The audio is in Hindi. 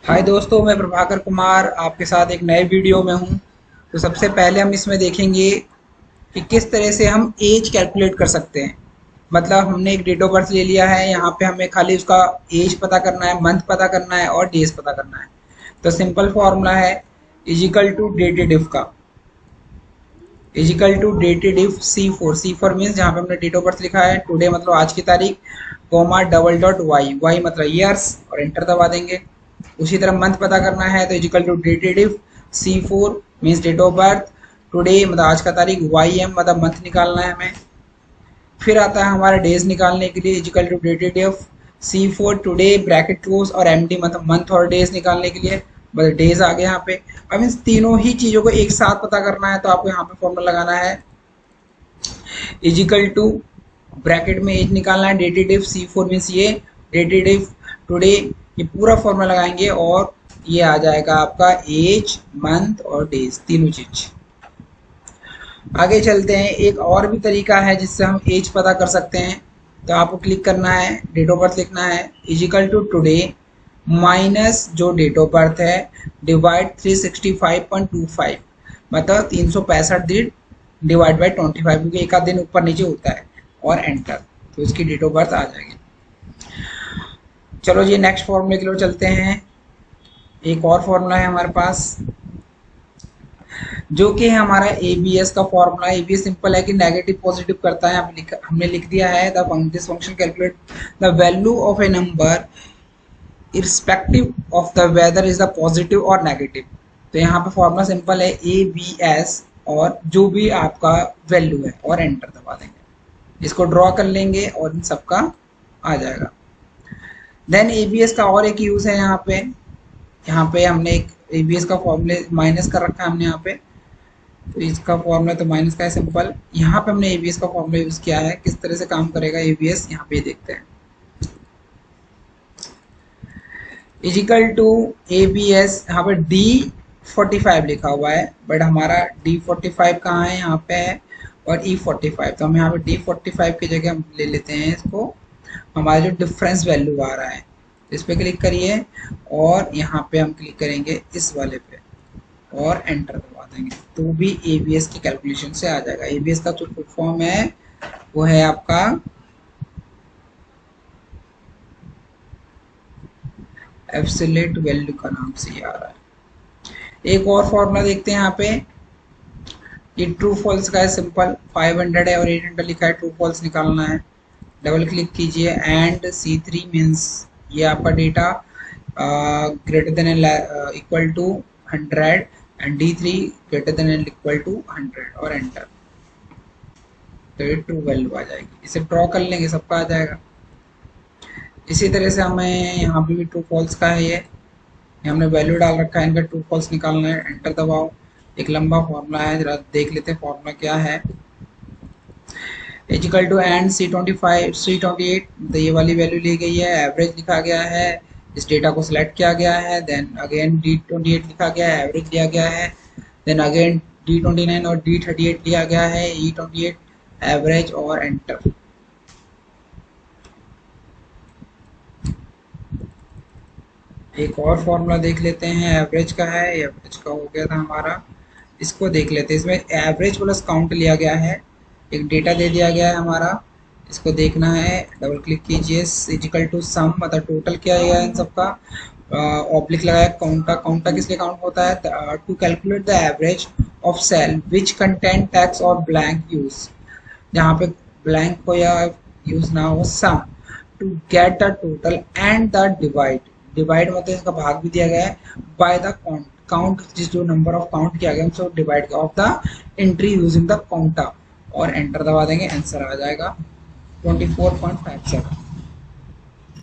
हाय दोस्तों, मैं प्रभाकर कुमार आपके साथ एक नए वीडियो में हूं। तो सबसे पहले हम इसमें देखेंगे कि किस तरह से हम एज कैलकुलेट कर सकते हैं। मतलब हमने एक डेट ऑफ बर्थ ले लिया है, यहाँ पे हमें खाली उसका एज पता करना है, मंथ पता करना है और डेज पता करना है। तो सिंपल फॉर्मूला है इजिकल टू डेटेड इफ का, इजिकल टू डेटेड इफ सी4 मीन्स जहाँ पे हमने डेट ऑफ बर्थ लिखा है टुडे मतलब आज की तारीख, comma double dot Y, Y मतलब ईयर्स और एंटर दबा देंगे। उसी तरह मंथ पता करना है तो equal to dated if C4 means date of birth, today मतलब आज का तारीख, वाई एम मतलब मंथ निकालना है हमें। फिर आता है हमारा डेज निकालने के लिए equal to dated if C4 today bracket close और MD मतलब मंथ और डेज निकालने के लिए मतलब डेज आ गए यहाँ पे। अब इन तीनों ही चीजों को एक साथ पता करना है तो आपको यहाँ पे फॉर्मूला लगाना है इजिकल टू ब्रैकेट में एज निकालना है डेटेड इफ C4 मीन्स ये, डेटेड इफ टुडे, ये पूरा फॉर्मूला लगाएंगे और ये आ जाएगा आपका एज मंथ और डेज तीनों चीज। आगे चलते हैं, एक और भी तरीका है जिससे हम एज पता कर सकते हैं। तो आपको क्लिक करना है, डेट ऑफ बर्थ लिखना है इजिकल टू टुडे माइनस जो डेट ऑफ बर्थ है डिवाइड 365.25 मतलब 365 दिन डिवाइड बाई 25 क्योंकि एक आध दिन ऊपर नीचे होता है और एंटर, तो इसकी डेट ऑफ बर्थ आ जाएगी। चलो जी नेक्स्ट फॉर्मूले की ओर चलते हैं। एक और फॉर्मूला है हमारे पास जो कि है हमारा एबीएस का फॉर्मूला। एबीएस सिंपल है कि नेगेटिव पॉजिटिव करता है। हमने लिख दिया है this function calculate the value of a number irrespective of the whether is the positive और नेगेटिव। तो यहाँ पे फॉर्मूला सिंपल है एबीएस और जो भी आपका वैल्यू है और एंटर दबा देंगे। इसको ड्रॉ कर लेंगे और इन सबका आ जाएगा। देन एबीएस का और एक यूज है यहाँ पे हमने एक एबीएस का फॉर्मूले माइनस कर रखा है हमने यहाँ पे, तो इसका फॉर्मूला तो माइनस का है सिंपल। यहाँ पे हमने एबीएस का फॉर्मूला यूज किया है, किस तरह से काम करेगा एबीएस यहाँ पे देखते हैं। इजिकल टू एबीएस यहाँ पे D45 लिखा हुआ है बट हमारा D45 कहाँ है, यहाँ पे है और E45, तो हम यहाँ पे D45 की जगह हम ले लेते हैं इसको, हमारा जो डिफरेंस वैल्यू आ रहा है इस पे क्लिक करिए और यहाँ पे हम क्लिक करेंगे इस वाले पे और एंटर दबा देंगे तो भी एबीएस की कैलकुलेशन से आ जाएगा। एबीएस का जो फुल फॉर्म है वो है आपका एब्सोल्यूट वैल्यू का नाम से आ रहा है। एक और फॉर्मूला देखते हैं यहाँ पे, ये ट्रू फॉल्स का है सिंपल, 500 है और 800 लिखा है, ट्रू फॉल्स निकालना है। डबल क्लिक कीजिए एंड C3 मीन्स ये आपका data greater than equal to 100 and D3 greater than equal to 100 और एंटर, तो ये ट्रू वैल्यू आ जाएगी। इसे ड्रॉ कर लेंगे सबका आ जाएगा। इसी तरह से हमें यहाँ पे भी ट्रू फॉल्स का है, ये हमने वैल्यू डाल रखा है, इनका ट्रू फॉल्स निकालना है, एंटर दबाओ। एक लंबा फॉर्मूला है, जरा देख लेते हैं फॉर्मूला क्या है। इजिकल टू एंड C28 तो ये वाली वैल्यू ली गई है, एवरेज लिखा गया है, इस डेटा को सिलेक्ट किया गया है, देन अगेन D28 लिखा गया है, एवरेज लिया गया है, देन अगेन D29 और D38 लिया गया है, E28 एवरेज और एंटर। एक और फॉर्मूला देख लेते हैं, एवरेज का है, एवरेज का हो गया था हमारा, इसको देख लेते हैं। इसमें एवरेज प्लस काउंट लिया गया है, एक डेटा दे दिया गया है हमारा, इसको देखना है। डबल क्लिक कीजिए, इजिकल टू सम मतलब टोटल क्या है इन सबका, ऑब्लिक लगाया काउंटा, काउंटा किस लिए काउंट होता है, to calculate the average of cell which content text और ब्लैंक यूज, जहाँ पे ब्लैंक हो या यूज ना हो, sum to get the total and the divide, divide मतलब इसका भाग भी दिया गया है, बाय द काउंट, काउंट जिस जो नंबर ऑफ काउंट किया गया उसको divide of the entry using the counta और एंटर दबा देंगे, आंसर आ जाएगा 24.57।